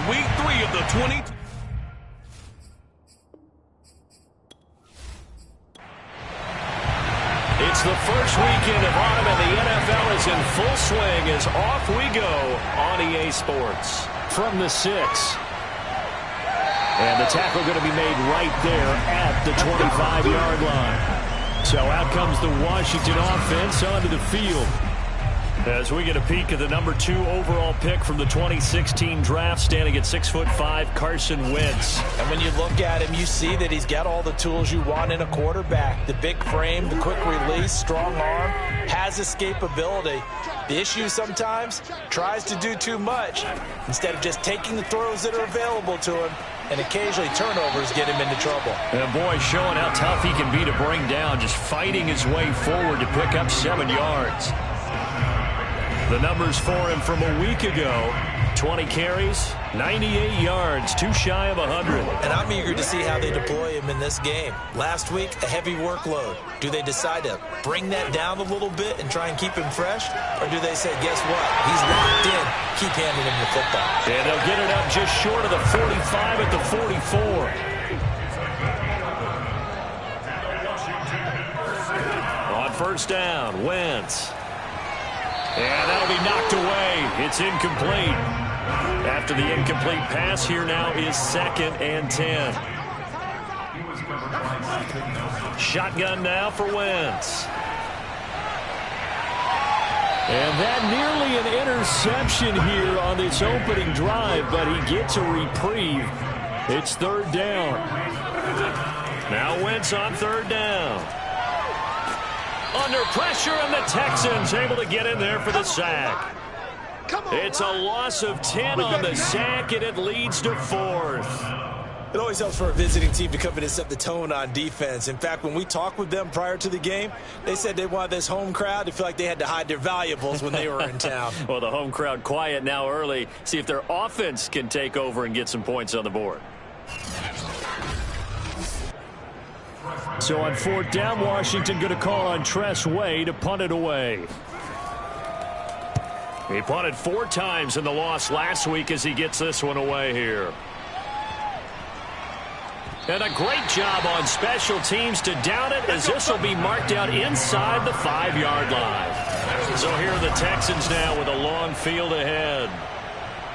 week 3 of the 20. It's the first weekend of autumn, and the NFL is in full swing as off we go on EA Sports. From the 6. And the tackle going to be made right there at the 25-yard line. So out comes the Washington offense onto the field. As we get a peek at the number 2 overall pick from the 2016 draft, standing at 6'5", Carson Wentz. And when you look at him, you see that he's got all the tools you want in a quarterback. The big frame, the quick release, strong arm, has escapability. The issue sometimes, tries to do too much instead of just taking the throws that are available to him, and occasionally turnovers get him into trouble. And boy, showing how tough he can be to bring down, just fighting his way forward to pick up 7 yards. The numbers for him from a week ago: 20 carries, 98 yards, too shy of 100. And I'm eager to see how they deploy him in this game. Last week, a heavy workload. Do they decide to bring that down a little bit and try and keep him fresh? Or do they say, guess what? He's locked in. Keep handing him the football. And they'll get it up just short of the 45 at the 44. On first down, Wentz. And that'll be knocked away. It's incomplete. After the incomplete pass, here now is 2nd and 10. Shotgun now for Wentz. And that nearly an interception here on this opening drive, but he gets a reprieve. It's 3rd down. Now Wentz on 3rd down. Under pressure, and the Texans able to get in there for the sack. It's a loss of 10 on the sack, and it leads to 4th. It always helps for a visiting team to come in and set the tone on defense. In fact, when we talked with them prior to the game, they said they wanted this home crowd to feel like they had to hide their valuables when they were in town. Well, the home crowd quiet now early. See if their offense can take over and get some points on the board. So on 4th down, Washington going to call on Tress Way to punt it away. He punted 4 times in the loss last week as he gets this one away here. And a great job on special teams to down it, as this will be marked out inside the 5-yard line. So here are the Texans now with a long field ahead.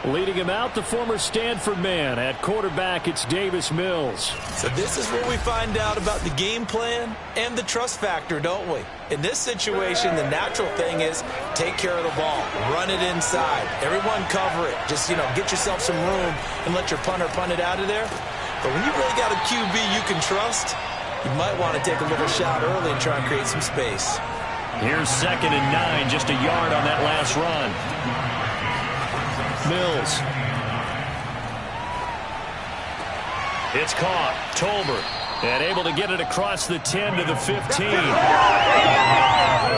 Leading him out, the former Stanford man. At quarterback, it's Davis Mills. So this is where we find out about the game plan and the trust factor, don't we? In this situation, the natural thing is take care of the ball. Run it inside. Everyone cover it. Just, get yourself some room and let your punter punt it out of there. But when you really got a QB you can trust, you might want to take a little shot early and try and create some space. Here's 2nd and 9, just a yard on that last run. Mills. It's caught. Tolbert. And able to get it across the 10 to the 15. I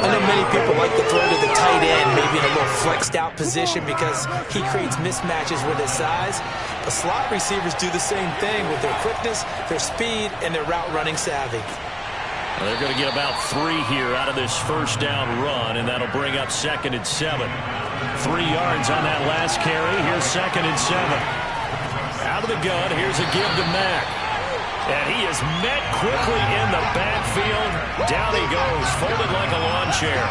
know many people like to throw to the tight end, maybe in a little flexed out position because he creates mismatches with his size. But slot receivers do the same thing with their quickness, their speed, and their route running savvy. Well, they're going to get about 3 here out of this first down run, and that'll bring up 2nd and 7. 3 yards on that last carry. Here's 2nd and 7. Out of the gun, here's a give to Mack. And he is met quickly in the backfield. Down he goes, folded like a lawn chair.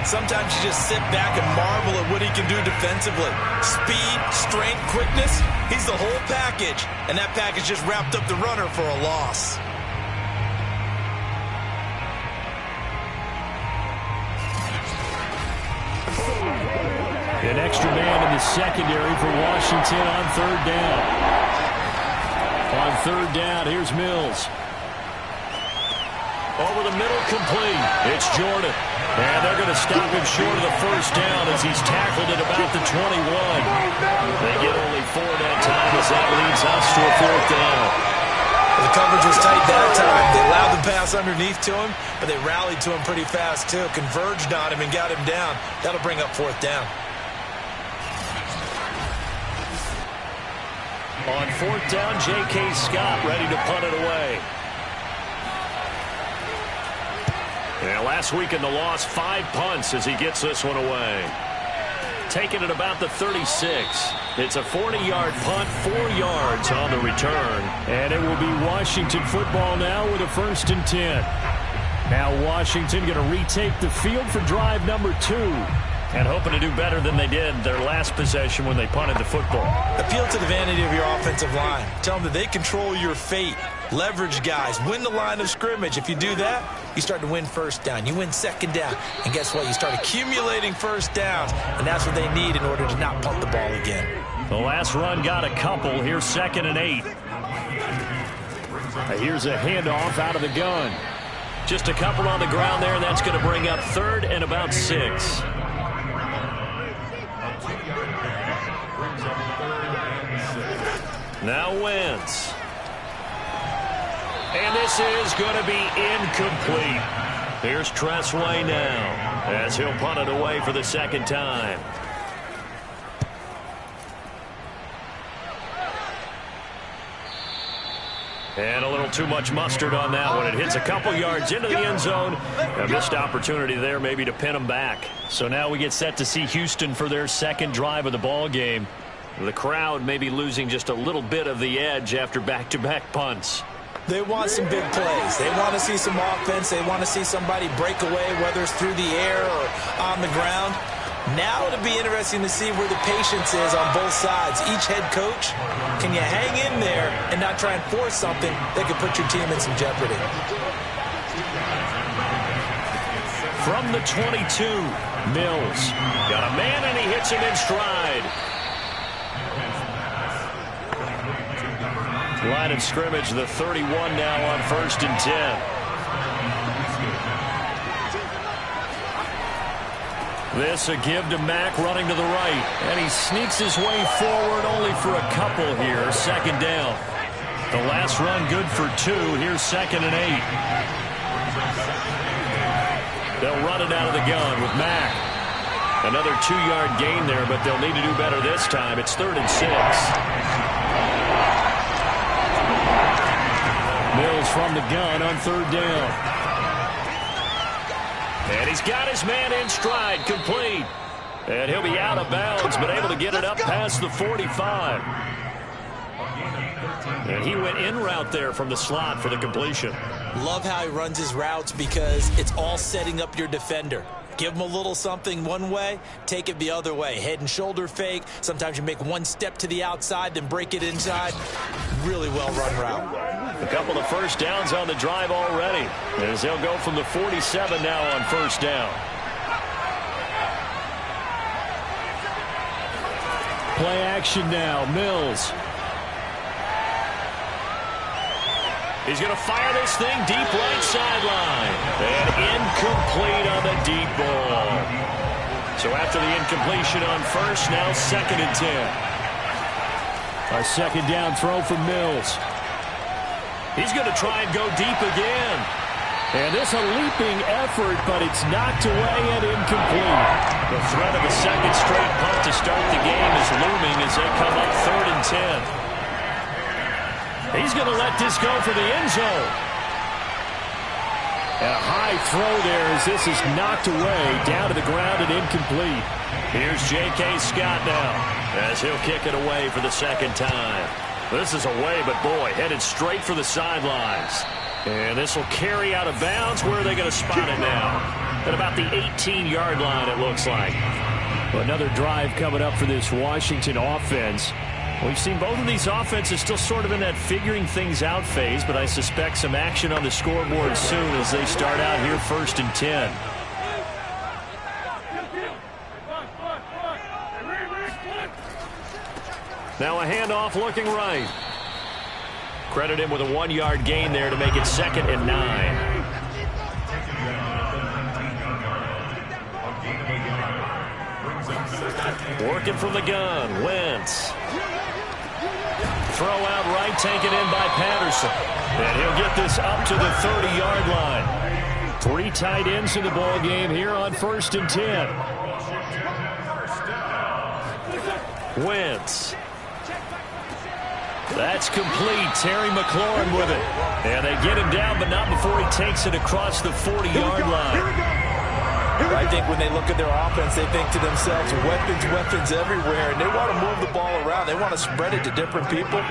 Sometimes you just sit back and marvel at what he can do defensively. Speed, strength, quickness, he's the whole package. And that package just wrapped up the runner for a loss. An extra man in the secondary for Washington on 3rd down. On 3rd down, here's Mills. Over the middle, complete. It's Jordan. And they're going to stop him short of the first down as he's tackled at about the 21. They get only 4 that time as that leads us to a 4th down. The coverage was tight that time. They allowed the pass underneath to him, but they rallied to him pretty fast, too. Converged on him and got him down. That'll bring up 4th down. On 4th down, J.K. Scott ready to punt it away. And last week in the loss, 5 punts as he gets this one away. taken at about the 36. It's a 40-yard punt, 4 yards on the return. And it will be Washington football now with a 1st and 10. Now Washington going to retake the field for drive number 2. And hoping to do better than they did their last possession when they punted the football. Appeal to the vanity of your offensive line. Tell them that they control your fate. Leverage guys. Win the line of scrimmage. If you do that, you start to win 1st down. You win 2nd down. And guess what? You start accumulating 1st downs. And that's what they need in order to not punt the ball again. The last run got a couple. Here's 2nd and 8. Here's a handoff out of the gun. Just a couple on the ground there, and that's going to bring up 3rd and about 6. Now Wentz. And this is going to be incomplete. Here's Tressway now as he'll punt it away for the 2nd time. And a little too much mustard on that one. It hits a couple yards into the end zone. A missed opportunity there maybe to pin them back. So now we get set to see Houston for their 2nd drive of the ball game. The crowd may be losing just a little bit of the edge after back-to-back punts. They want some big plays. They want to see some offense. They want to see somebody break away, whether it's through the air or on the ground. Now it'll be interesting to see where the patience is on both sides. Each head coach, can you hang in there and not try and force something that could put your team in some jeopardy? From the 22, Mills. Got a man and he hits him in stride. Line of scrimmage, the 31 now on 1st and 10. This a give to Mack running to the right. And he sneaks his way forward only for a couple here. 2nd down. The last run good for 2. Here's 2nd and 8. They'll run it out of the gun with Mack. Another 2-yard gain there, but they'll need to do better this time. It's 3rd and 6. Mills from the gun on 3rd down. And he's got his man in stride, complete. And he'll be out of bounds, but able to get it up past the 45. And he went in route there from the slot for the completion. Love how he runs his routes because it's all setting up your defender. Give him a little something one way, take it the other way. Head and shoulder fake. Sometimes you make one step to the outside, then break it inside. Really well-run route. A couple of 1st downs on the drive already, as they'll go from the 47 now on 1st down. Play action now, Mills. He's going to fire this thing deep right sideline. And incomplete on the deep ball. So after the incompletion on 1st, now 2nd and 10. A 2nd down throw from Mills. He's going to try and go deep again. And this a leaping effort, but it's knocked away and incomplete. The threat of a 2nd straight punt to start the game is looming as they come up 3rd and 10. He's going to let this go for the end zone. And a high throw there as this is knocked away, down to the ground and incomplete. Here's J.K. Scott now as he'll kick it away for the 2nd time. This is away, but boy, headed straight for the sidelines. And this will carry out of bounds. Where are they going to spot it now? At about the 18-yard line, it looks like. Another drive coming up for this Washington offense. We've seen both of these offenses still sort of in that figuring things out phase, but I suspect some action on the scoreboard soon as they start out here 1st and 10. Now a handoff looking right. Credit him with a 1-yard gain there to make it 2nd and 9. Working from the gun, Wentz. Throw out right, taken in by Patterson. And he'll get this up to the 30-yard line. 3 tight ends in the ball game here on 1st and 10. Wentz. That's complete. Terry McLaurin with it. And they get him down, but not before he takes it across the 40-yard line. I think when they look at their offense, they think to themselves, weapons everywhere, and they want to move the ball around. They want to spread it to different people,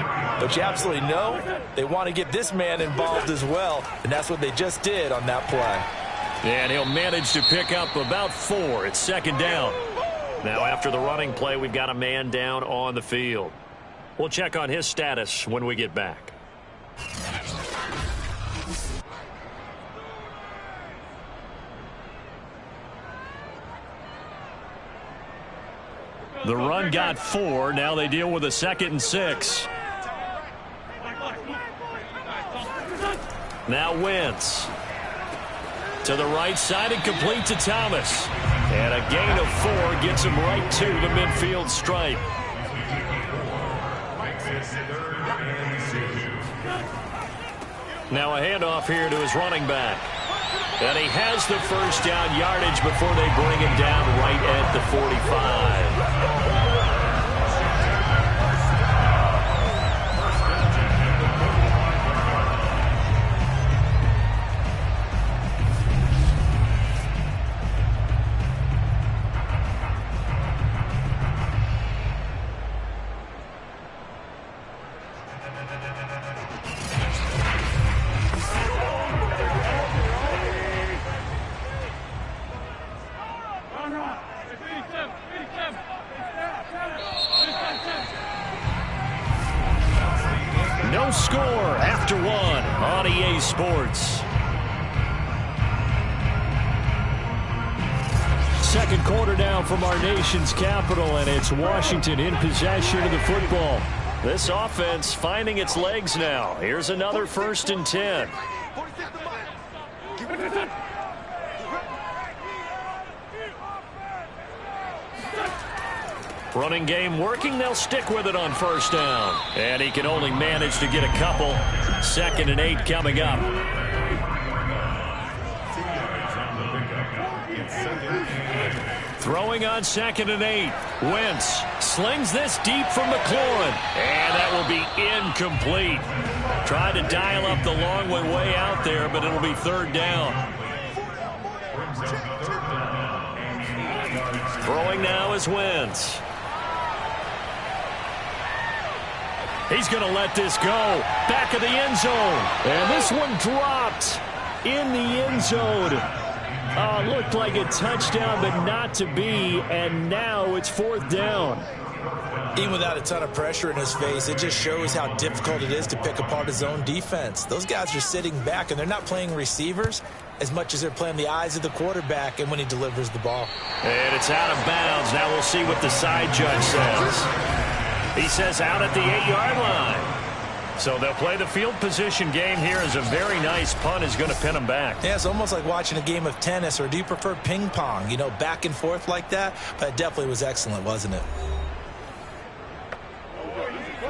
but you absolutely know they want to get this man involved as well, and that's what they just did on that play. And he'll manage to pick up about 4. It's second down. Now after the running play, we've got a man down on the field. We'll check on his status when we get back. The run got 4. Now they deal with a 2nd and 6. Now Wentz. To the right side and complete to Thomas. And a gain of 4 gets him right to the midfield stripe. Now a handoff here to his running back. And he has the first down yardage before they bring him down right at the 45. No score after 1 on EA Sports. Second quarter now from our nation's capital, and it's Washington in possession of the football. This offense finding its legs now. Here's another 1st and 10. Running game working. They'll stick with it on 1st down. And he can only manage to get a couple. 2nd and 8 coming up. Throwing on 2nd and 8. Wentz slings this deep from McLaurin. And that will be incomplete. Tried to dial up the long way out there, but it'll be 3rd down. Throwing now is Wentz. He's going to let this go. Back of the end zone. And this one dropped in the end zone. Looked like a touchdown, but not to be. And now it's 4th down. Even without a ton of pressure in his face, it just shows how difficult it is to pick apart his own defense. Those guys are sitting back, and they're not playing receivers as much as they're playing the eyes of the quarterback and when he delivers the ball. And it's out of bounds. Now we'll see what the side judge says. He says out at the 8-yard line. So they'll play the field position game here as a very nice punt is going to pin them back. Yeah, it's almost like watching a game of tennis, or do you prefer ping pong? You know, back and forth like that? But it definitely was excellent, wasn't it?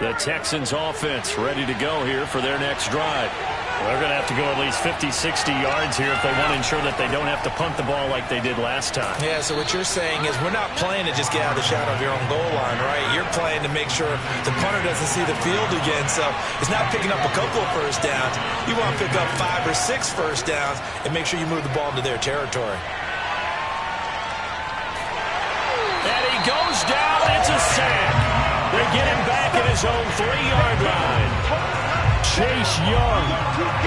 The Texans offense ready to go here for their next drive. They're going to have to go at least 50, 60 yards here if they want to ensure that they don't have to punt the ball like they did last time. Yeah, so what you're saying is we're not playing to just get out of the shadow of your own goal line, right? You're playing to make sure the punter doesn't see the field again. So it's not picking up a couple of 1st downs. You want to pick up 5 or 6 1st downs and make sure you move the ball into their territory. And he goes down. It's a sack. They get him back at his own 3-yard line. Chase Young,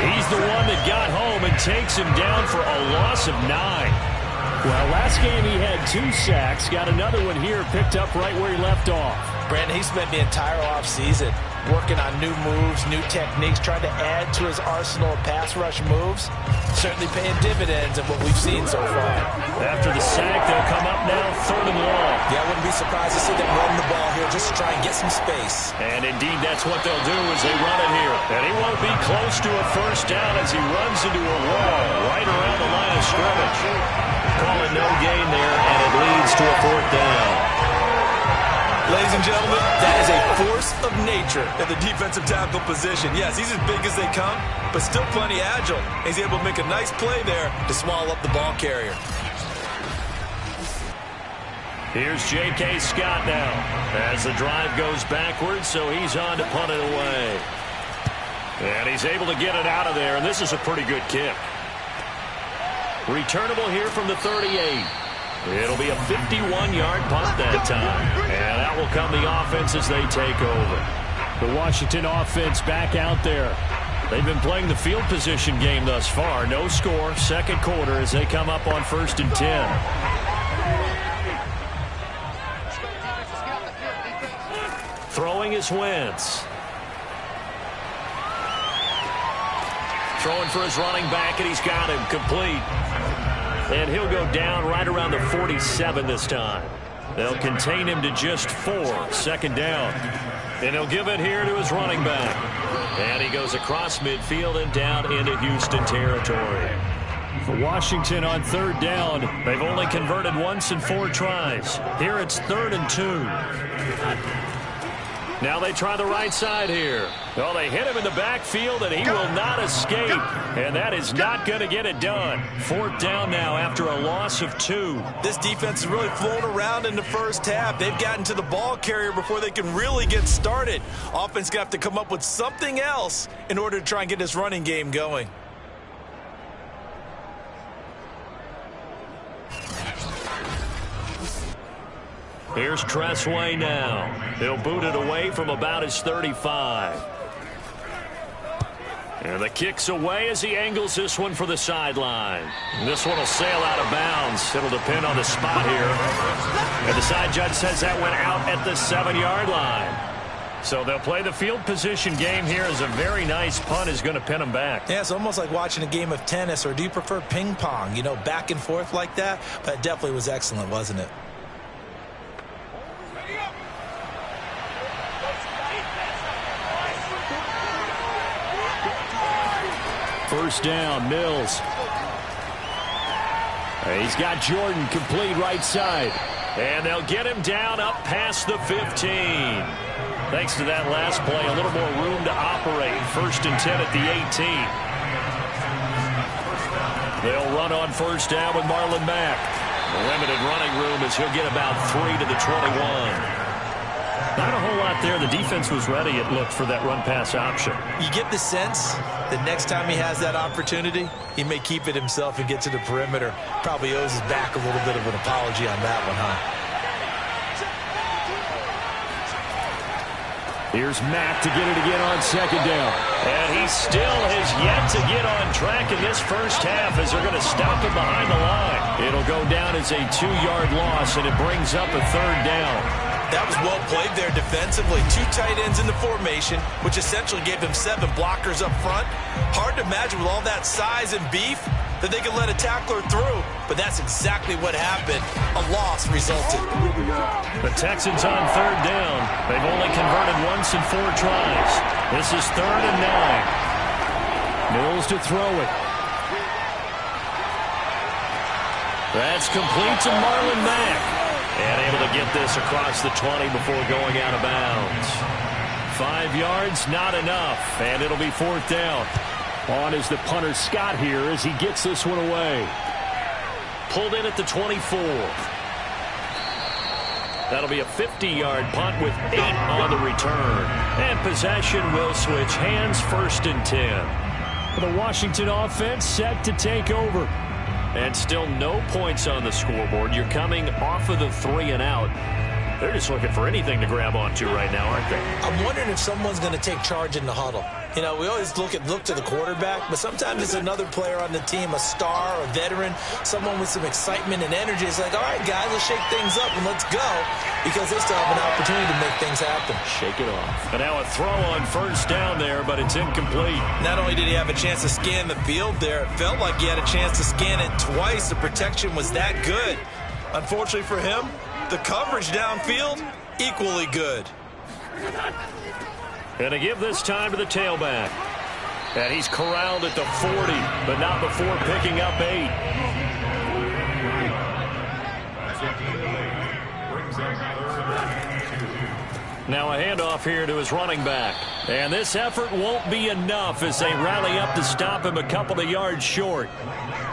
he's the one that got home and takes him down for a loss of 9. Well, last game he had 2 sacks. Got another one here, picked up right where he left off. Brandon, he spent the entire offseason working on new moves, new techniques, trying to add to his arsenal of pass rush moves. Certainly paying dividends of what we've seen so far. After the sack, they'll come up now 3rd and long. Yeah, I wouldn't be surprised to see them run the ball here just to try and get some space. And indeed, that's what they'll do as they run it here. And he won't be close to a 1st down as he runs into a wall right around the line of scrimmage. Call it no gain there, and it leads to a 4th down. Ladies and gentlemen, that is a force of nature at the defensive tackle position. Yes, he's as big as they come, but still plenty agile. He's able to make a nice play there to swallow up the ball carrier. Here's J.K. Scott now as the drive goes backwards, so he's on to punt it away. And he's able to get it out of there, and this is a pretty good kick. Returnable here from the 38. It'll be a 51-yard punt that time. And that will come the offense as they take over. The Washington offense back out there. They've been playing the field position game thus far. No score, second quarter as they come up on 1st and 10. Throwing is Wentz. Throwing for his running back, and he's got him complete. And he'll go down right around the 47 this time. They'll contain him to just 4, second down. And he'll give it here to his running back. And he goes across midfield and down into Houston territory. For Washington on 3rd down, they've only converted once in 4 tries. Here it's 3rd and 2. Now they try the right side here. Well, they hit him in the backfield, and he will not escape. And that is not going to get it done. 4th down now after a loss of 2. This defense is really flown around in the first half. They've gotten to the ball carrier before they can really get started. Offense got to come up with something else in order to try and get this running game going. Here's Tressway now. He'll boot it away from about his 35. And the kick's away as he angles this one for the sideline. This one will sail out of bounds. It'll depend on the spot here. And the side judge says that went out at the 7-yard line. So they'll play the field position game here as a very nice punt is going to pin them back. Yeah, it's almost like watching a game of tennis, or do you prefer ping pong? You know, back and forth like that? But it definitely was excellent, wasn't it? First down, Mills. He's got Jordan complete right side. And they'll get him down up past the 15. Thanks to that last play, a little more room to operate. 1st and 10 at the 18. They'll run on 1st down with Marlon Mack. Limited running room as he'll get about 3 to the 21. Not a whole lot there. The defense was ready, it looked, for that run-pass option. You get the sense that next time he has that opportunity, he may keep it himself and get to the perimeter. Probably owes his back a little bit of an apology on that one, huh? Here's Mack to get it again on 2nd down. And he still has yet to get on track in this first half as they're going to stop him behind the line. It'll go down as a 2-yard loss, and it brings up a 3rd down. That was well played there defensively. 2 tight ends in the formation, which essentially gave them 7 blockers up front. Hard to imagine with all that size and beef that they could let a tackler through, but that's exactly what happened. A loss resulted. The Texans on 3rd down. They've only converted once in 4 tries. This is 3rd and 9. Mills to throw it. That's complete to Marlon Mack. And able to get this across the 20 before going out of bounds. 5 yards, not enough. And it'll be 4th down. On is the punter Scott here as he gets this one away. Pulled in at the 24. That'll be a 50-yard punt with 8 on the return. And possession will switch hands, 1st and 10. The Washington offense set to take over. And still no points on the scoreboard. You're coming off of the 3 and out. They're just looking for anything to grab onto right now, aren't they? I'm wondering if someone's going to take charge in the huddle. You know, we always look to the quarterback, but sometimes it's another player on the team, a star, a veteran, someone with some excitement and energy. It's like, all right, guys, let's shake things up and let's go, because they still have an opportunity to make things happen. Shake it off. And now a throw on 1st down there, but it's incomplete. Not only did he have a chance to scan the field there, it felt like he had a chance to scan it twice. The protection was that good. Unfortunately for him, the coverage downfield, equally good. And to give this time to the tailback. And he's corralled at the 40, but not before picking up 8. Now a handoff here to his running back. And this effort won't be enough as they rally up to stop him a couple of yards short.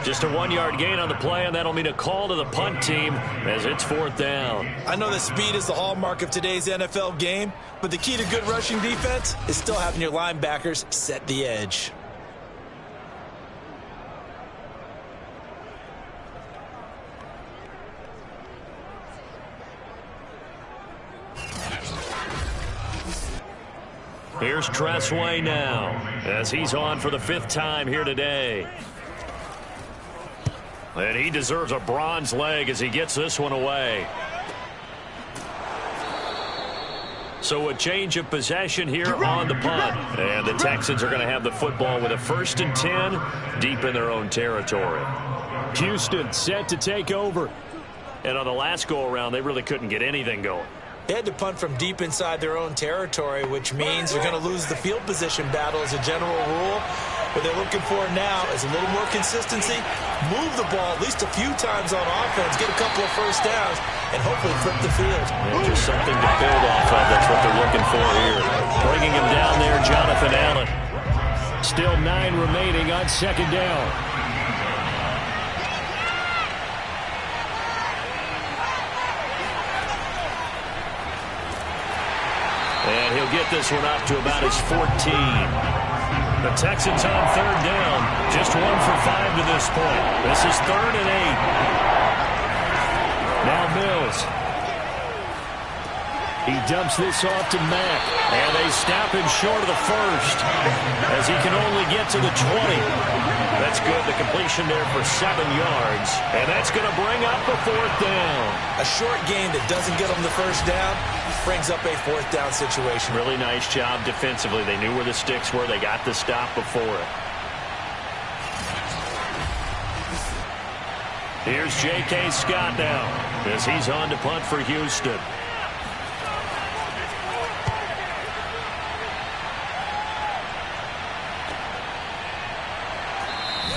Just a 1-yard gain on the play, and that'll mean a call to the punt team as it's 4th down. I know that speed is the hallmark of today's NFL game, but the key to good rushing defense is still having your linebackers set the edge. Here's Tressway now as he's on for the 5th time here today. And he deserves a bronze leg as he gets this one away. So a change of possession here on the punt. And the Texans are going to have the football with a 1st and 10 deep in their own territory. Houston set to take over. And on the last go-around, they really couldn't get anything going. They had to punt from deep inside their own territory, which means they're going to lose the field position battle as a general rule. What they're looking for now is a little more consistency, move the ball at least a few times on offense, get a couple of first downs, and hopefully flip the field. Just something to build off of. That's what they're looking for here. Bringing him down there, Jonathan Allen. Still 9 remaining on 2nd down. And he'll get this one up to about his 14. The Texans on 3rd down. Just 1 for 5 to this point. This is 3rd and 8. Now Mills. He dumps this off to Mack. And they stop him short of the 1st as he can only get to the 20. That's good. The completion there for 7 yards. And that's going to bring up a 4th down. A short gain that doesn't get them the 1st down brings up a 4th down situation. Really nice job defensively. They knew where the sticks were. They got the stop before it. Here's J.K. Scott now as he's on to punt for Houston.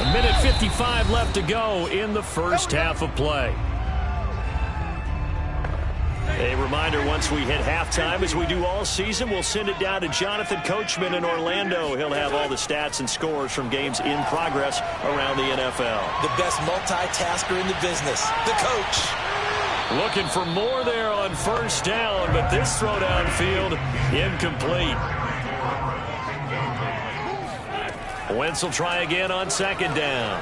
A minute 55 left to go in the first half of play. A reminder, once we hit halftime, as we do all season, we'll send it down to Jonathan Coachman in Orlando. He'll have all the stats and scores from games in progress around the NFL. The best multitasker in the business, the coach. Looking for more there on 1st down, but this throw downfield incomplete. Wentz will try again on 2nd down.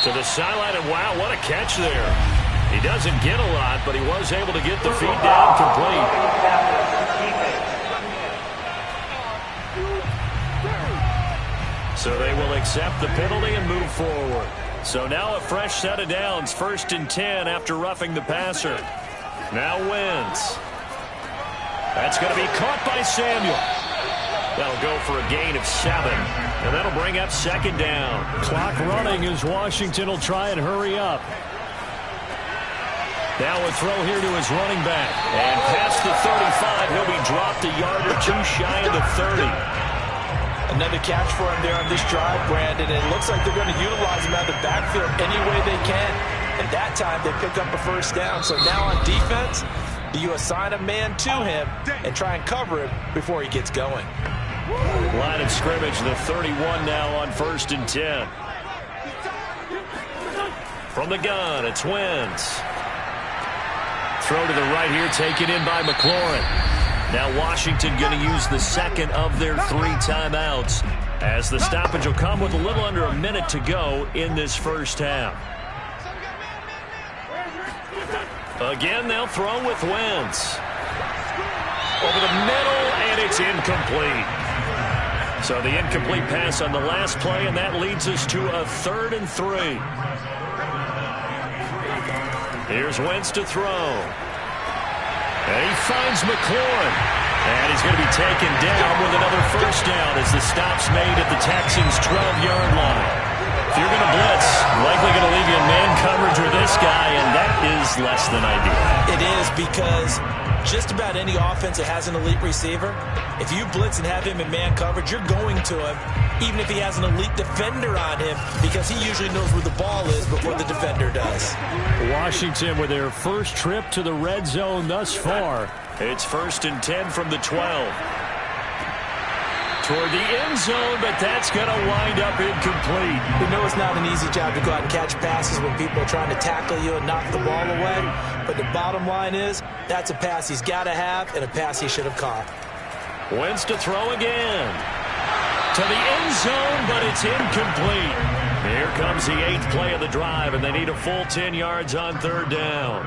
To the sideline, and wow, what a catch there. He doesn't get a lot, but he was able to get the feed down complete. So they will accept the penalty and move forward. So now a fresh set of downs, 1st and 10 after roughing the passer. Now Wentz. That's going to be caught by Samuel. That'll go for a gain of 7, and that'll bring up 2nd down. Clock running as Washington will try and hurry up. Now a throw here to his running back. And past the 35, he'll be dropped a yard or 2 shy of the 30. Another catch for him there on this drive, Brandon. And it looks like they're going to utilize him out of the backfield any way they can. And that time they pick up a 1st down. So now on defense, you assign a man to him and try and cover him before he gets going. Line of scrimmage, the 31 now on 1st and 10. From the gun, it's Wentz. Throw to the right here, taken in by McLaurin. Now Washington going to use the 2nd of their 3 timeouts as the stoppage will come with a little under a minute to go in this first half. Again, they'll throw with Wentz. Over the middle, and it's incomplete. So the incomplete pass on the last play, and that leads us to a 3rd and 3. Here's Wentz to throw. And he finds McLaurin. And he's going to be taken down with another 1st down as the stop's made at the Texans' 12-yard line. If you're going to blitz, likely going to leave you in man coverage with this guy, and that is less than ideal. It is, because just about any offense that has an elite receiver, if you blitz and have him in man coverage, you're going to him, even if he has an elite defender on him, because he usually knows where the ball is before the defender does. Washington with their first trip to the red zone thus far. It's 1st and 10 from the 12. Toward the end zone, but that's going to wind up incomplete. We know it's not an easy job to go out and catch passes when people are trying to tackle you and knock the ball away. But the bottom line is, that's a pass he's got to have and a pass he should have caught. Wentz to throw again. To the end zone, but it's incomplete. Here comes the 8th play of the drive, and they need a full 10 yards on 3rd down.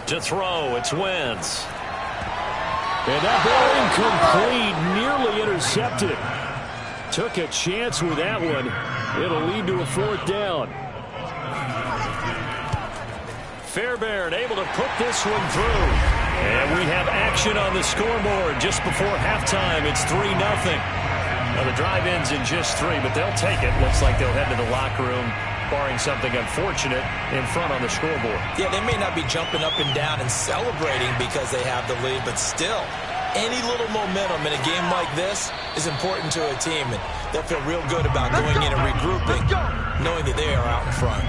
To throw, it's Wentz. And that ball incomplete, nearly intercepted. Took a chance with that one. It'll lead to a 4th down. Fairbairn able to put this one through. And we have action on the scoreboard just before halftime. It's 3-0. Now the drive ends in just 3, but they'll take it. Looks like they'll head to the locker room, barring something unfortunate, in front on the scoreboard. Yeah, they may not be jumping up and down and celebrating because they have the lead, but still, any little momentum in a game like this is important to a team, and they'll feel real good about going in and regrouping, knowing that they are out in front.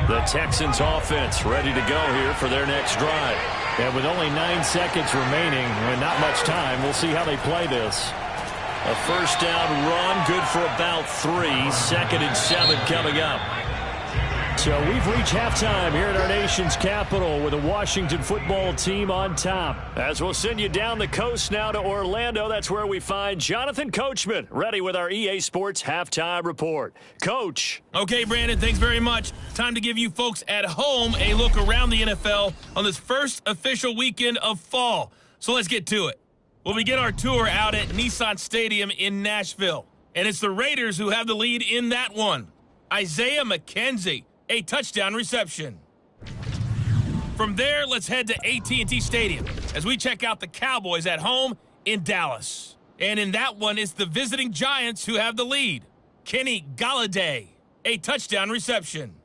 The Texans offense ready to go here for their next drive. And with only 9 seconds remaining and not much time, we'll see how they play this. A 1st down run, good for about 3. 2nd and 7 coming up. So we've reached halftime here at our nation's capital with the Washington football team on top. As we'll send you down the coast now to Orlando, that's where we find Jonathan Coachman, ready with our EA Sports Halftime Report. Coach. Okay, Brandon, thanks very much. Time to give you folks at home a look around the NFL on this first official weekend of fall. So let's get to it. We'll begin our tour out at Nissan Stadium in Nashville. And it's the Raiders who have the lead in that one. Isaiah McKenzie, a touchdown reception. From there, let's head to AT&T Stadium as we check out the Cowboys at home in Dallas. And in that one, it's the visiting Giants who have the lead. Kenny Golladay, a touchdown reception.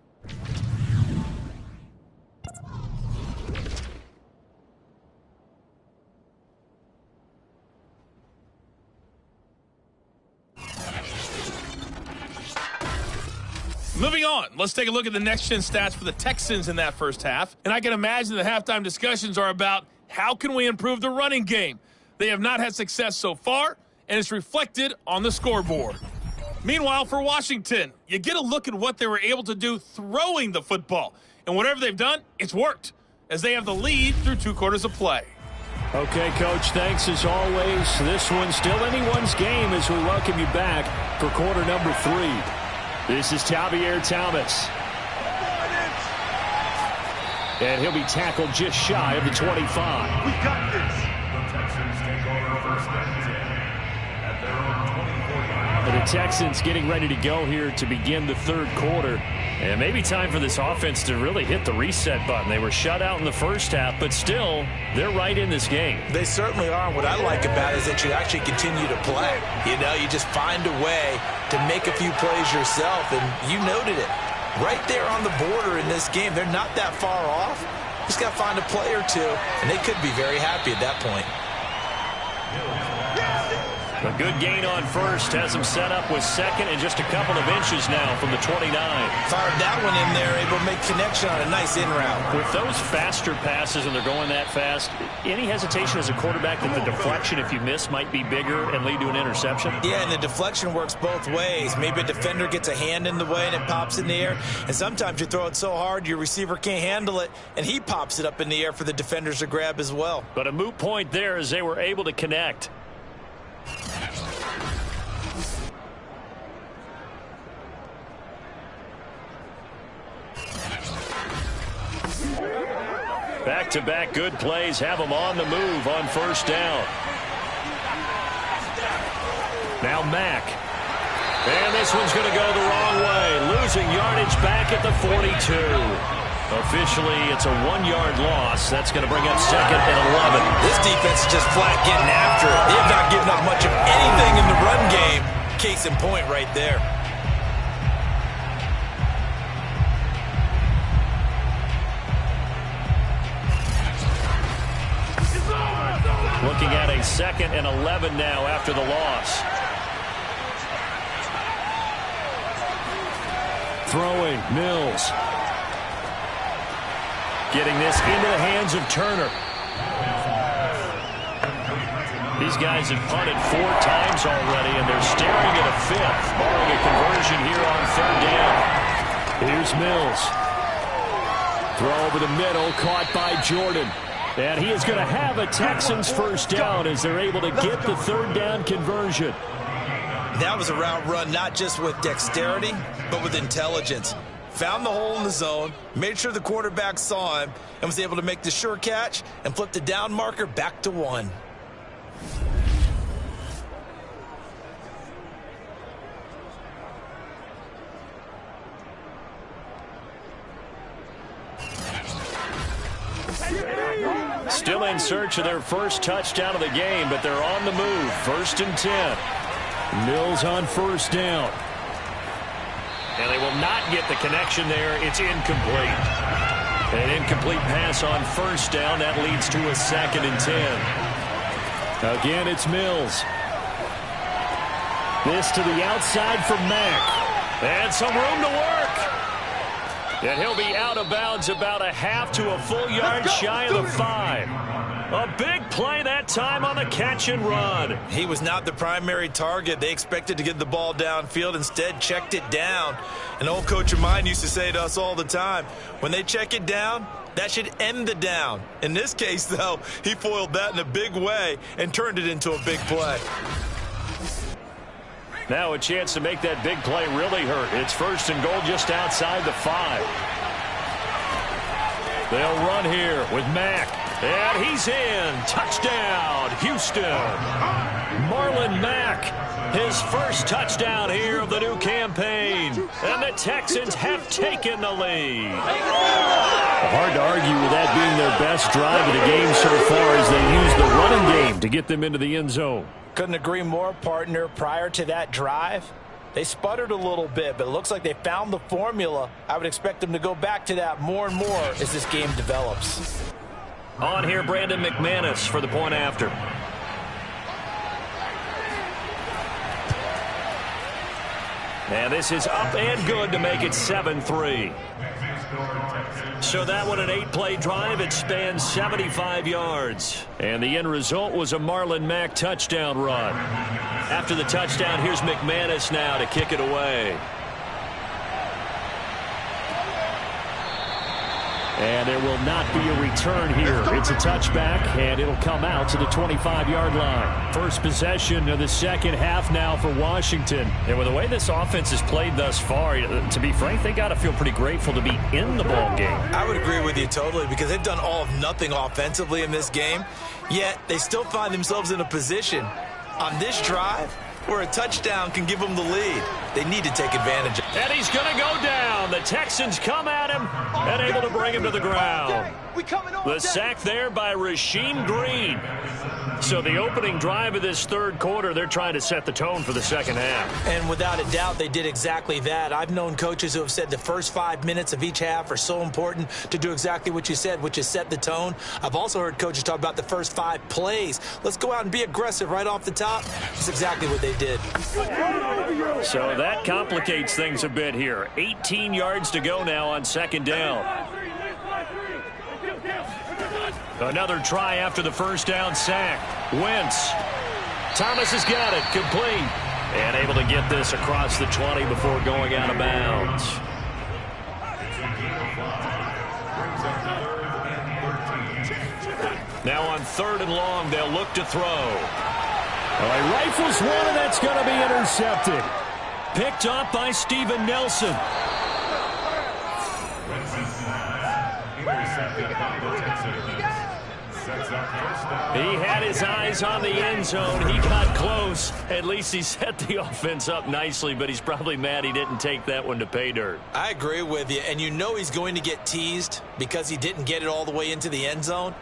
Moving on, let's take a look at the next-gen stats for the Texans in that first half. And I can imagine the halftime discussions are about how can we improve the running game. They have not had success so far, and it's reflected on the scoreboard. Meanwhile, for Washington, you get a look at what they were able to do throwing the football. And whatever they've done, it's worked, as they have the lead through 2 quarters of play. Okay, Coach, thanks as always. This one's still anyone's game as we welcome you back for quarter number 3. This is Tavierre Thomas. And he'll be tackled just shy of the 25. We got this. The Texans take over first down at their own 24. The Texans getting ready to go here to begin the 3rd quarter. And maybe time for this offense to really hit the reset button. They were shut out in the first half, but still, they're right in this game. They certainly are. What I like about it is that you actually continue to play. You know, you just find a way to make a few plays yourself, and you noted it. Right there on the border in this game, they're not that far off. Just got to find a play or two, and they could be very happy at that point. A good gain on first has them set up with 2nd and just a couple of inches now from the 29. Fired that one in there, able to make connection on a nice in route. With those faster passes and they're going that fast, any hesitation as a quarterback that the deflection, if you miss, might be bigger and lead to an interception? Yeah, and the deflection works both ways. Maybe a defender gets a hand in the way and it pops in the air. And sometimes you throw it so hard your receiver can't handle it, and he pops it up in the air for the defenders to grab as well. But a moot point there as they were able to connect. Back-to-back good plays have them on the move on first down. Now Mack. And this one's going to go the wrong way. Losing yardage back at the 42. Officially, it's a 1-yard loss. That's going to bring up 2nd and 11. This defense is just flat getting after it. They have not given up much of anything in the run game. Case in point right there. Looking at a 2nd and 11 now after the loss. Throwing, Mills. Getting this into the hands of Turner. These guys have punted 4 times already, and they're staring at a 5th, barring a conversion here on 3rd down. Here's Mills. Throw over the middle, caught by Jordan. And he is going to have a Texans first down as they're able to get the 3rd down conversion. That was a route run not just with dexterity, but with intelligence. found the hole in the zone, made sure the quarterback saw him, and was able to make the sure catch and flip the down marker back to 1. Still in search of their first touchdown of the game, but they're on the move. 1st and 10. Mills on 1st down. And they will not get the connection there. It's incomplete. An incomplete pass on 1st down. That leads to a 2nd and 10. Again, it's Mills. This to the outside for Mack. And some room to work. And he'll be out of bounds about a half to a full yard shy of the 5. A big play that time on the catch and run. He was not the primary target. They expected to get the ball downfield. Instead, checked it down. An old coach of mine used to say to us all the time, when they check it down, that should end the down. In this case, though, he foiled that in a big way and turned it into a big play. Now a chance to make that big play really hurt. It's 1st and goal just outside the 5. They'll run here with Mack. And he's in. Touchdown, Houston. Marlon Mack, his first touchdown here of the new campaign. And the Texans have taken the lead. Hard to argue with that being their best drive of the game so far as they use the running game to get them into the end zone. Couldn't agree more, partner. Prior to that drive, they sputtered a little bit, but it looks like they found the formula. I would expect them to go back to that more and more as this game develops. On here, Brandon McManus for the point after. And this is up and good to make it 7-3. So that one, an 8-play drive. It spans 75 yards. And the end result was a Marlon Mack touchdown run. After the touchdown, here's McManus now to kick it away. And there will not be a return here. It's a touchback, and it'll come out to the 25-yard line. First possession of the second half now for Washington. And with the way this offense has played thus far, to be frank, they got to feel pretty grateful to be in the ball game. I would agree with you totally because they've done all of nothing offensively in this game, yet they still find themselves in a position on this drive where a touchdown can give them the lead. They need to take advantage of it. And he's going to go down. The Texans come at him and able to bring him to the ground. The sack there by Rasheem Green. So the opening drive of this third quarter, they're trying to set the tone for the second half. And without a doubt, they did exactly that. I've known coaches who have said the first 5 minutes of each half are so important to do exactly what you said, which is set the tone. I've also heard coaches talk about the first 5 plays. Let's go out and be aggressive right off the top. That's exactly what they did. So that complicates things a bit here. 18 yards to go now on second down. Another try after the first down sack. Wentz. Thomas has got it. Complete. And able to get this across the 20 before going out of bounds. Now on 3rd and long, they'll look to throw. He rifles one, and that's going to be intercepted. Picked up by Steven Nelson. He had his eyes on the end zone. He got close. At least he set the offense up nicely, but he's probably mad he didn't take that one to pay dirt. I agree with you, and you know he's going to get teased because he didn't get it all the way into the end zone.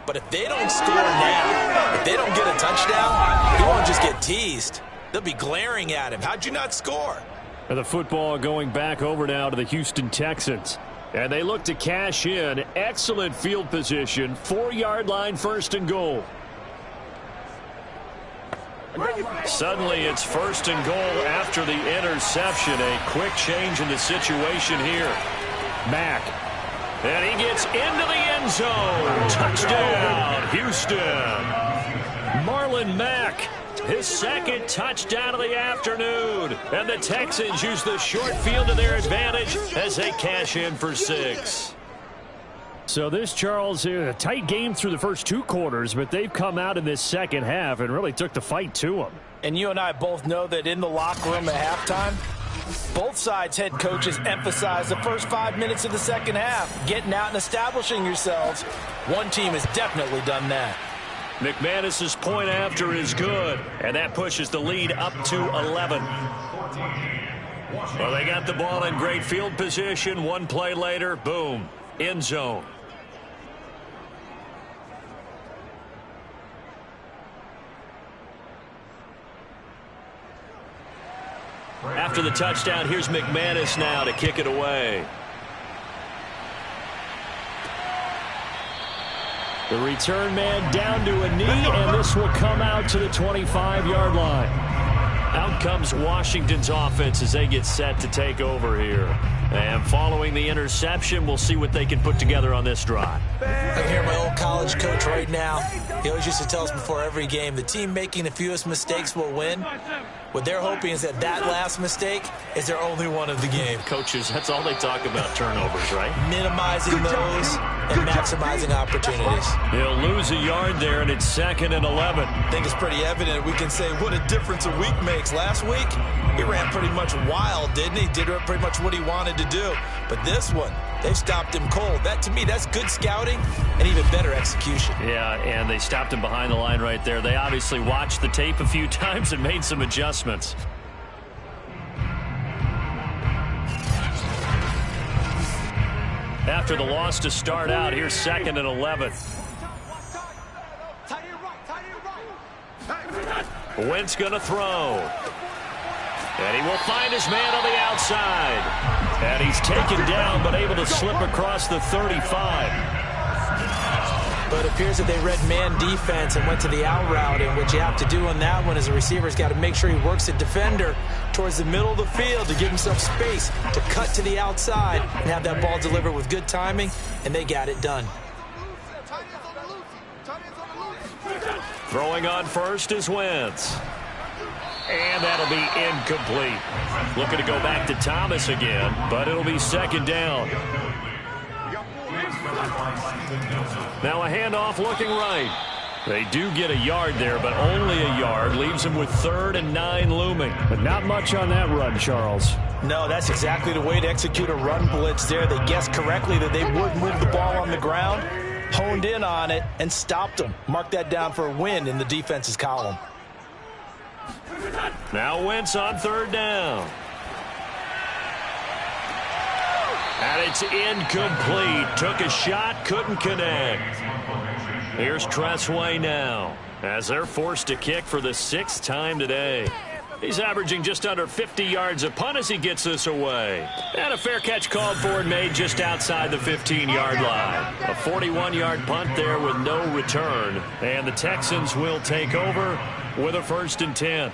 But if they don't score now, if they don't get a touchdown, he won't just get teased. They'll be glaring at him. How'd you not score? And the football going back over now to the Houston Texans. And they look to cash in. Excellent field position. 4-yard line, 1st and goal. Suddenly it's 1st and goal after the interception. A quick change in the situation here. Mack. And he gets into the end zone. Touchdown, Houston. Marlon Mack, his second touchdown of the afternoon. And the Texans use the short field to their advantage as they cash in for 6. So this, Charles, a tight game through the first 2 quarters, but they've come out in this second half and really took the fight to them. And you and I both know that in the locker room at halftime, Both sides' head coaches emphasize the first 5 minutes of the second half, getting out and establishing yourselves. One team has definitely done that. McManus's point after is good, and that pushes the lead up to 11. Well, they got the ball in great field position. One play later, boom, end zone. After the touchdown, here's McManus now to kick it away. The return man down to a knee, and this will come out to the 25-yard line. Out comes Washington's offense as they get set to take over here. And following the interception, we'll see what they can put together on this drive. I can hear my old college coach right now. He always used to tell us before every game, the team making the fewest mistakes will win. What they're hoping is that last mistake is their only one of the game. Coaches, that's all they talk about, turnovers, right? Minimizing those and maximizing opportunities. He'll lose a yard there, and it's 2nd and 11. I think it's pretty evident. We can say what a difference a week makes. Last week, he ran pretty much wild, didn't he? Did pretty much what he wanted to do. But this one, they've stopped him cold. That, to me, that's good scouting and even better execution. Yeah, and they stopped him behind the line right there. They obviously watched the tape a few times and made some adjustments. After the loss to start out, here's 2nd and 11. Wentz going to throw. And he will find his man on the outside. And he's taken down, but able to slip across the 35. But it appears that they read man defense and went to the out route. And what you have to do on that one is the receiver's got to make sure he works the defender towards the middle of the field to give himself space to cut to the outside and have that ball delivered with good timing, and they got it done. Throwing on first is Wentz. And that'll be incomplete. Looking to go back to Thomas again, but it'll be 2nd down. Now a handoff looking right. They do get a yard there, but only a yard. Leaves them with 3rd and 9 looming. But not much on that run, Charles. No, that's exactly the way to execute a run blitz there. They guessed correctly that they would move the ball on the ground, honed in on it, and stopped them. Mark that down for a win in the defense's column. Now Wentz on 3rd down. And it's incomplete. Took a shot, couldn't connect. Here's Tressway now as they're forced to kick for the 6th time today. He's averaging just under 50 yards a punt as he gets this away. And a fair catch called for and made just outside the 15-yard line. A 41-yard punt there with no return. And the Texans will take over with a 1st and 10.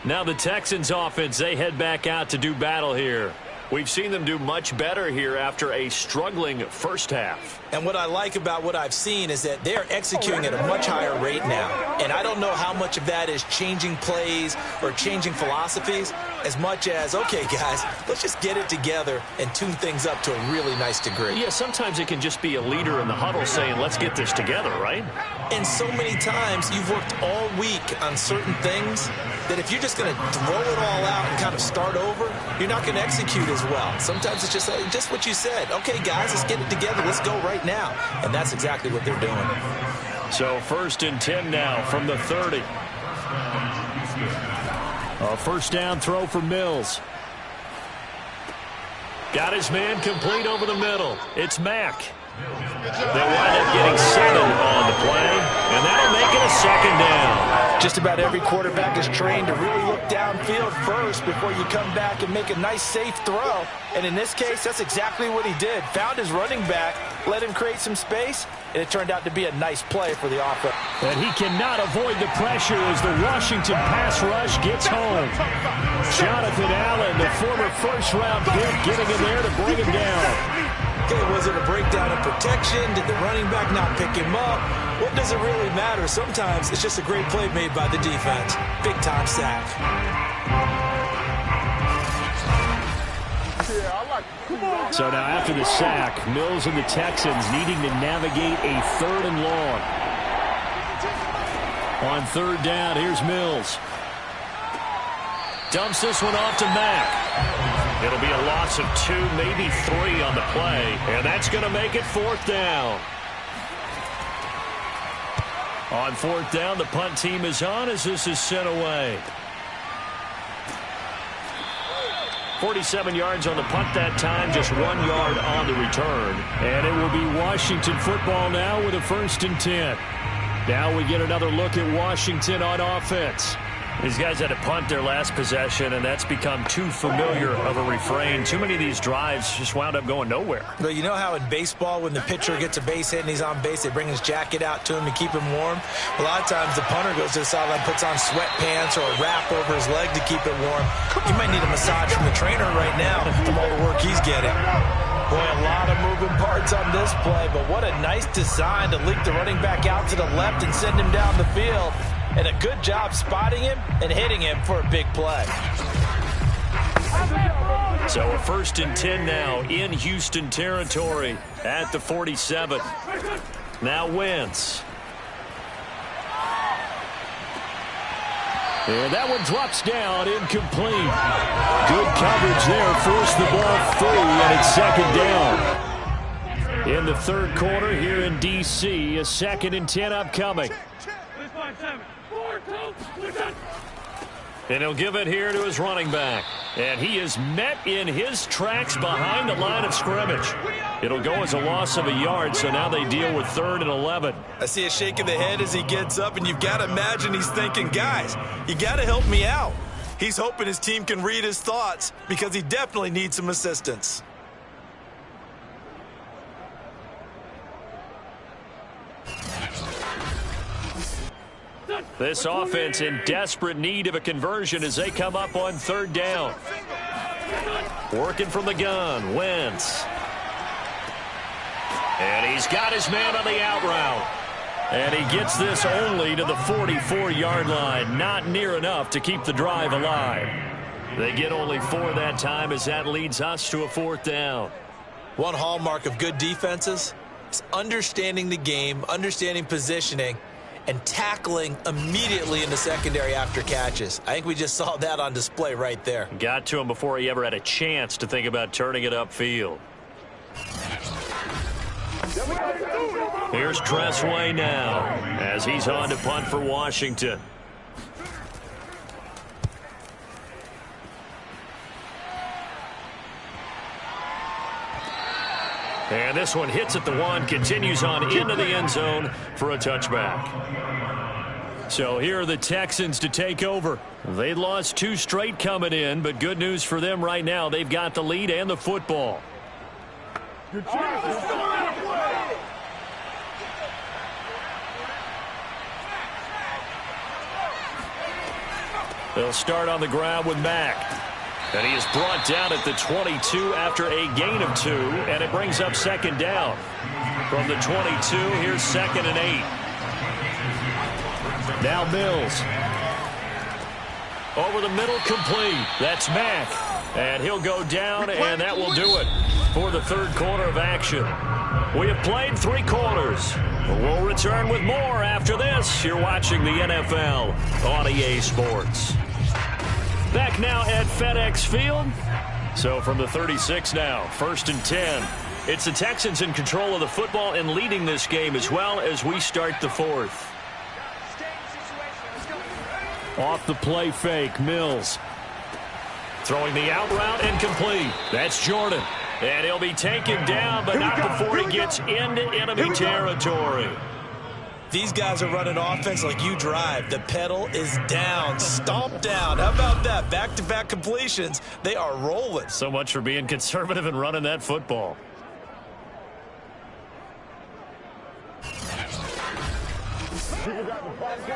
Now the Texans offense, they head back out to do battle here. We've seen them do much better here after a struggling first half. And what I like about what I've seen is that they're executing at a much higher rate now. And I don't know how much of that is changing plays or changing philosophies as much as, okay, guys, let's just get it together and tune things up to a really nice degree. Yeah, sometimes it can just be a leader in the huddle saying, let's get this together, right? And so many times you've worked all week on certain things that if you're just going to throw it all out and kind of start over, you're not going to execute as well. Sometimes it's just what you said. Okay, guys, let's get it together. Let's go right now. And that's exactly what they're doing. So 1st and 10 now from the 30. A 1st down throw for Mills. Got his man complete over the middle. It's Mack. They wind up getting 7 on the play, and that'll make it a 2nd down. Just about every quarterback is trained to really look downfield first before you come back and make a nice, safe throw. And in this case, that's exactly what he did. Found his running back, let him create some space, and it turned out to be a nice play for the offense. And he cannot avoid the pressure as the Washington pass rush gets home. Jonathan Allen, the former first-round pick, getting in there to bring him down. Okay, was it a breakdown of protection? Did the running back not pick him up? What does it really matter? Sometimes it's just a great play made by the defense. Big-time sack. So now after the sack, Mills and the Texans needing to navigate a 3rd and long. On 3rd down, here's Mills. dumps this one off to Mack. It'll be a loss of 2, maybe 3 on the play, and that's going to make it 4th down. On 4th down, the punt team is on as this is sent away. 47 yards on the punt that time, just 1 yard on the return. And it will be Washington football now with a 1st and 10. Now we get another look at Washington on offense. These guys had to punt their last possession, and that's become too familiar of a refrain. Too many of these drives just wound up going nowhere. But you know how in baseball, when the pitcher gets a base hit and he's on base, they bring his jacket out to him to keep him warm? A lot of times the punter goes to the sideline, puts on sweatpants or a wrap over his leg to keep it warm. He might need a massage from the trainer right now from all the work he's getting. Boy, a lot of moving parts on this play, but what a nice design to leak the running back out to the left and send him down the field. And a good job spotting him and hitting him for a big play. So a 1st and 10 now in Houston territory at the 47. Now Wentz. And that one drops down, incomplete. Good coverage there, forced the ball free, and it's 2nd down. In the 3rd quarter here in D.C., a 2nd and 10 upcoming. And he'll give it here to his running back. And he is met in his tracks behind the line of scrimmage. It'll go as a loss of a yard, so now they deal with 3rd and 11. I see a shake of the head as he gets up, and you've got to imagine he's thinking, guys, you got to help me out. He's hoping his team can read his thoughts because he definitely needs some assistance. This offense in desperate need of a conversion as they come up on 3rd down. Working from the gun, Wentz. And he's got his man on the out route. And he gets this only to the 44-yard line. Not near enough to keep the drive alive. They get only 4 that time as that leads us to a 4th down. One hallmark of good defenses is understanding the game, understanding positioning, and tackling immediately in the secondary after catches. I think we just saw that on display right there. Got to him before he ever had a chance to think about turning it upfield. Here's Tressway now as he's on to punt for Washington. And this one hits at the 1, continues on into the end zone for a touchback. So here are the Texans to take over. They lost 2 straight coming in, but good news for them right now. They've got the lead and the football. They'll start on the ground with Mack. And he is brought down at the 22 after a gain of 2, and it brings up 2nd down. From the 22, here's 2nd and 8. Now Mills. Over the middle, complete. That's Mack. And he'll go down, and that will do it for the 3rd quarter of action. We have played 3 quarters. We'll return with more after this. You're watching the NFL on EA Sports. Back now at FedEx Field. So from the 36 now, 1st and 10. It's the Texans in control of the football and leading this game as well as we start the 4th. Off the play fake, Mills. Throwing the out route and complete. That's Jordan. And he'll be taken down, but not before he gets into enemy territory. These guys are running offense like you drive. The pedal is down, stomped down. How about that? Back-to-back completions. They are rolling. So much for being conservative and running that football.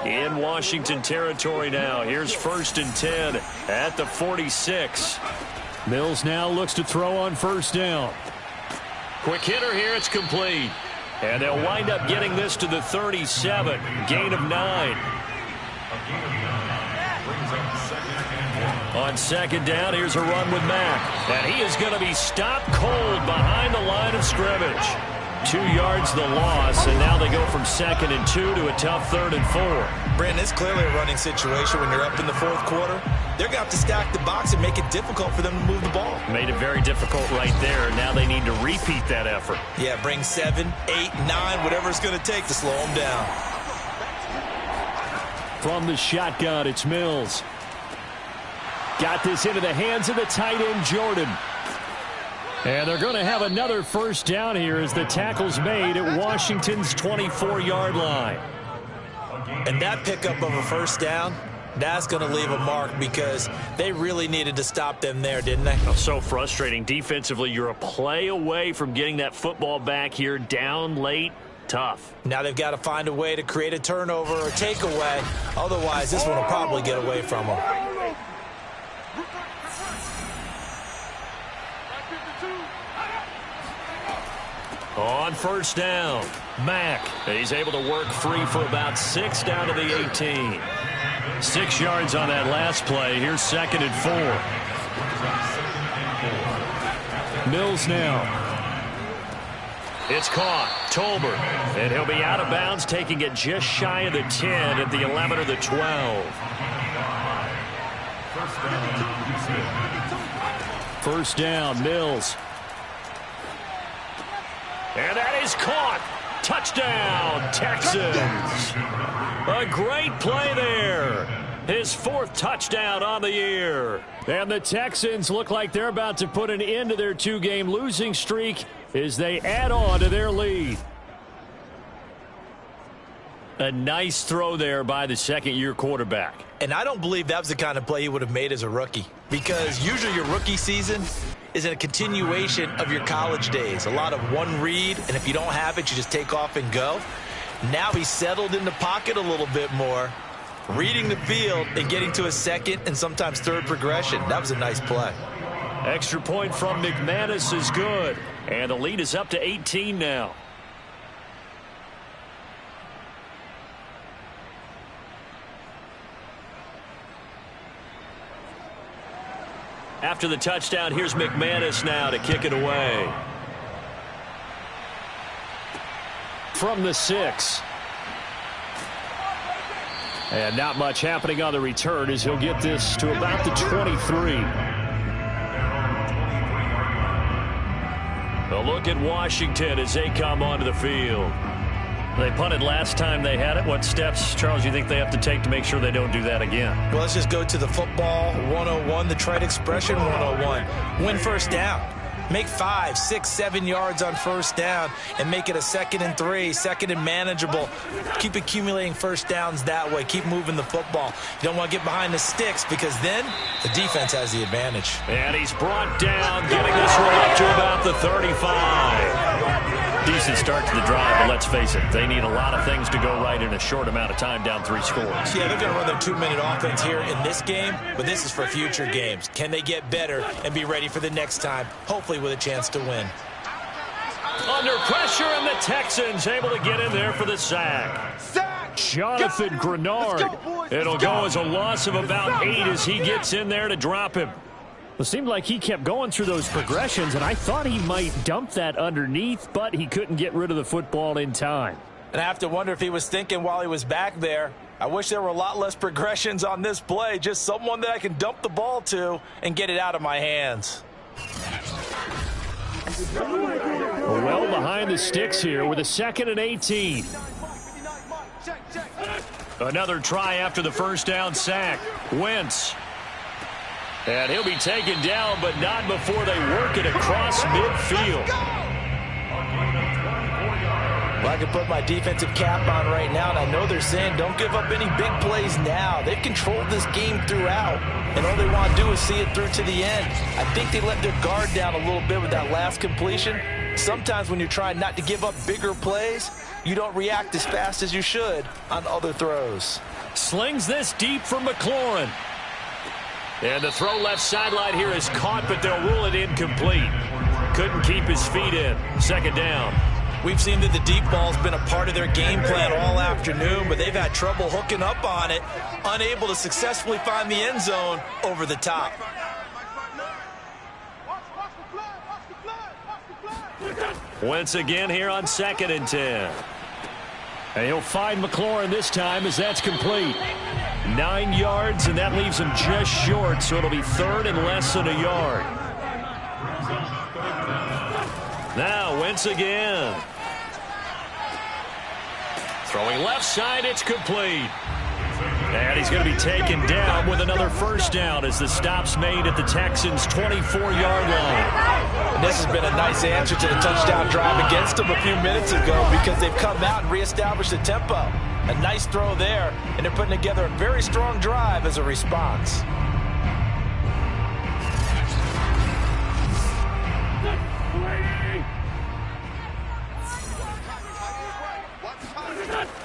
In Washington territory now. Here's 1st and 10 at the 46. Mills now looks to throw on 1st down. Quick hitter here. It's complete. And they'll wind up getting this to the 37. Gain of 9. On 2nd down, here's a run with Mack. And he is going to be stopped cold behind the line of scrimmage. 2 yards the loss, and now they go from 2nd and 2 to a tough 3rd and 4. Brandon, it's clearly a running situation when you're up in the 4th quarter. They're going to have to stack the box and make it difficult for them to move the ball. Made it very difficult right there. Now they need to repeat that effort. Yeah, bring 7, 8, 9, whatever it's going to take to slow them down. From the shotgun, it's Mills. Got this into the hands of the tight end, Jordan. And they're going to have another first down here as the tackle's made at Washington's 24-yard line. And that pickup of a first down, that's going to leave a mark because they really needed to stop them there, didn't they? Oh, so frustrating. Defensively, you're a play away from getting that football back here down late. Tough. Now they've got to find a way to create a turnover or takeaway. Otherwise, this one will probably get away from them. On first down, Mack. He's able to work free for about 6 down to the 18. 6 yards on that last play. Here's 2nd and 4. Mills now. It's caught. Tolbert. And he'll be out of bounds, taking it just shy of the 10 at the 11 or the 12. First down, Mills. And that is caught. Touchdown, Texans. A great play there. His 4th touchdown on the year. And the Texans look like they're about to put an end to their 2-game losing streak as they add on to their lead. A nice throw there by the 2nd-year quarterback. And I don't believe that was the kind of play he would have made as a rookie, because usually your rookie season is a continuation of your college days. A lot of one read, and if you don't have it, you just take off and go. Now he's settled in the pocket a little bit more, reading the field and getting to a 2nd and sometimes 3rd progression. That was a nice play. Extra point from McManus is good, and the lead is up to 18 now. After the touchdown, here's McManus now to kick it away. From the 6. And not much happening on the return as he'll get this to about the 23. A look at Washington as they come onto the field. They punted last time they had it. What steps, Charles, you think they have to take to make sure they don't do that again? Well, let's just go to the football 101, the trite expression 101. Win first down. Make 5, 6, 7 yards on first down and make it a 2nd and 3, 2nd and manageable. Keep accumulating first downs that way. Keep moving the football. You don't want to get behind the sticks because then the defense has the advantage. And he's brought down, getting this one up to about the 35. Decent start to the drive, but let's face it, they need a lot of things to go right in a short amount of time, down 3 scores. Yeah, they're going to run their 2-minute offense here in this game, but this is for future games. Can they get better and be ready for the next time, hopefully with a chance to win? Under pressure, and the Texans able to get in there for the sack. Jonathan Grenard. It'll go as a loss of about 8 as he gets in there to drop him. It seemed like he kept going through those progressions, and I thought he might dump that underneath, but he couldn't get rid of the football in time. And I have to wonder if he was thinking while he was back there, I wish there were a lot less progressions on this play, just someone that I can dump the ball to and get it out of my hands. Well behind the sticks here with a 2nd and 18. Another try after the first down sack. Wentz. And he'll be taken down, but not before they work it across midfield. Well, I can put my defensive cap on right now, and I know they're saying don't give up any big plays now. They've controlled this game throughout, and all they want to do is see it through to the end. I think they let their guard down a little bit with that last completion. Sometimes when you're trying not to give up bigger plays, you don't react as fast as you should on other throws. Slings this deep for McLaurin. And the throw left sideline here is caught, but they'll rule it incomplete. Couldn't keep his feet in. 2nd down. We've seen that the deep ball's been a part of their game plan all afternoon, but they've had trouble hooking up on it, unable to successfully find the end zone over the top. Wentz again here on 2nd and 10. And he'll find McLaurin this time as that's complete. 9 yards, and that leaves him just short, so it'll be 3rd and less than a yard. Now Wentz again. Throwing left side, it's complete. And he's going to be taken down with another first down as the stop's made at the Texans' 24-yard line. And this has been a nice answer to the touchdown drive against them a few minutes ago because they've come out and reestablished the tempo. A nice throw there, and they're putting together a very strong drive as a response.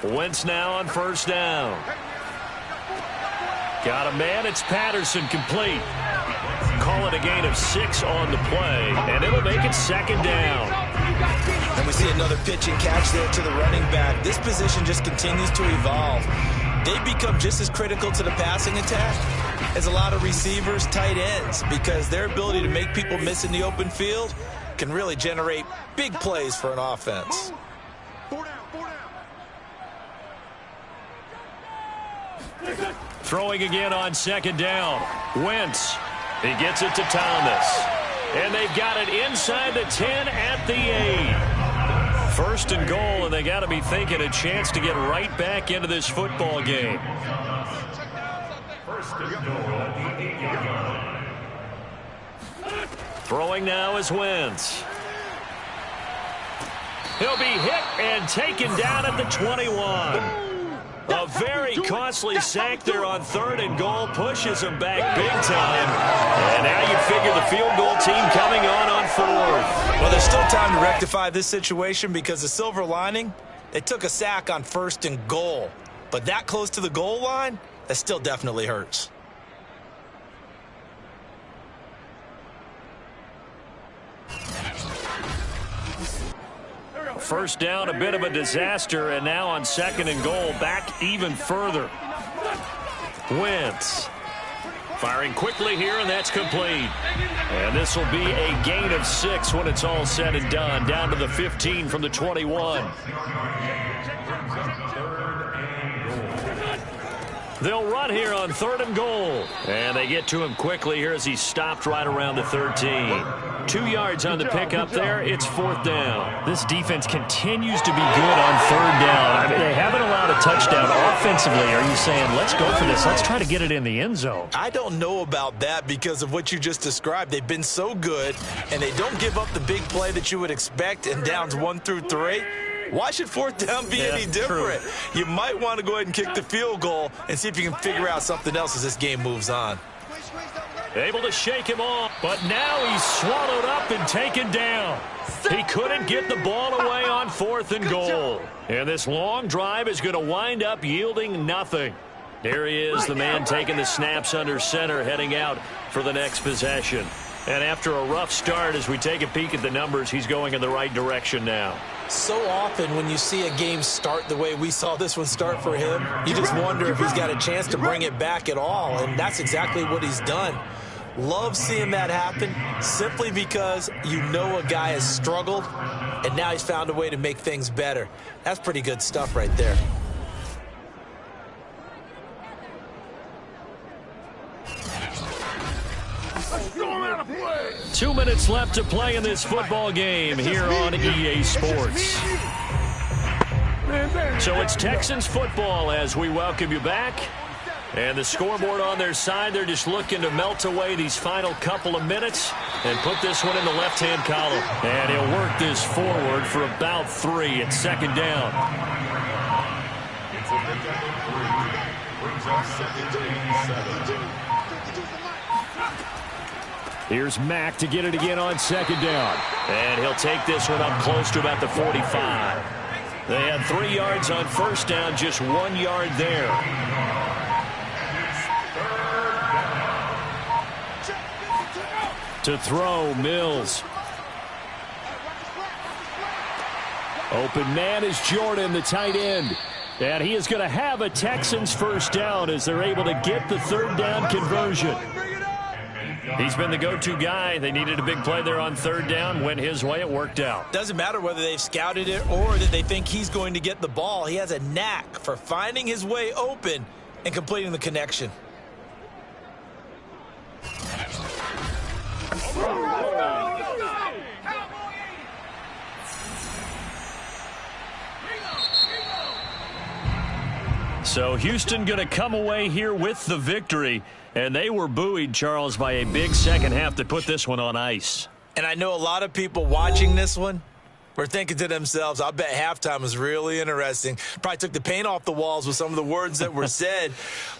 Wentz now on first down. Got a man, it's Patterson, complete. Call it a gain of 6 on the play, and it'll make it 2nd down. And we see another pitch and catch there to the running back. This position just continues to evolve. They become just as critical to the passing attack as a lot of receivers, tight ends, because their ability to make people miss in the open field can really generate big plays for an offense. Throwing again on 2nd down. Wentz. He gets it to Thomas. And they've got it inside the 10 at the 8. 1st and goal, and they got to be thinking a chance to get right back into this football game. 1st and goal at the 8-yard line. Throwing now is Wentz. He'll be hit and taken down at the 21. A very costly sack there on 3rd and goal pushes him back big time. And now you figure the field goal team coming on 4th. Well, there's still time to rectify this situation because the silver lining, they took a sack on 1st and goal. But that close to the goal line, that still definitely hurts. First down, a bit of a disaster, and now on 2nd and goal, back even further. Wentz firing quickly here, and that's complete. And this will be a gain of 6 when it's all said and done, down to the 15 from the 21. They'll run here on 3rd and goal. And they get to him quickly here as he stopped right around the 13. 2 yards on the pickup there. It's 4th down. This defense continues to be good on 3rd down. I mean, they haven't allowed a touchdown offensively. Are you saying, let's go for this? Let's try to get it in the end zone. I don't know about that because of what you just described. They've been so good, and they don't give up the big play that you would expect in downs 1 through 3. Why should 4th down be any different? True. You might want to go ahead and kick the field goal and see if you can figure out something else as this game moves on. Able to shake him off, but now he's swallowed up and taken down. He couldn't get the ball away on 4th and goal. And this long drive is going to wind up yielding nothing. Here he is, the man taking the snaps under center, heading out for the next possession. And after a rough start, as we take a peek at the numbers, he's going in the right direction now. So often when you see a game start the way we saw this one start for him, you just wonder if he's got a chance to bring it back at all, and that's exactly what he's done. Love seeing that happen simply because you know a guy has struggled, and now he's found a way to make things better. That's pretty good stuff right there. Play. 2 minutes left to play in this football game here on EA Sports. So it's Texans football as we welcome you back. And the scoreboard on their side, they're just looking to melt away these final couple of minutes and put this one in the left-hand column. And he'll work this forward for about 3 at 2nd down. It's a pickup of 3. Brings up 2nd and 7. Here's Mack to get it again on 2nd down. And he'll take this one up close to about the 45. They had 3 yards on 1st down, just 1 yard there. To throw, Mills. Open man is Jordan, the tight end. And he is going to have a Texans first down as they're able to get the 3rd down conversion. He's been the go-to guy. They needed a big play there on third down. Went his way. It worked out. Doesn't matter whether they've scouted it or that they think he's going to get the ball. He has a knack for finding his way open and completing the connection. So Houston going to come away here with the victory. And they were buoyed, Charles, by a big second half that put this one on ice. And I know a lot of people watching this one were thinking to themselves, I bet halftime was really interesting. Probably took the paint off the walls with some of the words that were said.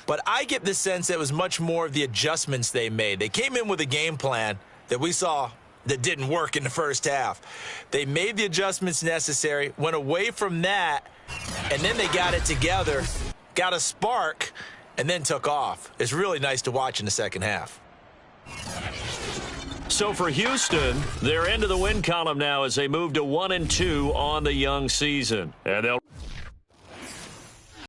But I get the sense it was much more of the adjustments they made. They came in with a game plan that we saw that didn't work in the first half. They made the adjustments necessary, went away from that, and then they got it together, got a spark, and then took off. It's really nice to watch in the second half. So for Houston, they're into the win column now as they move to 1-2 on the young season. And they'll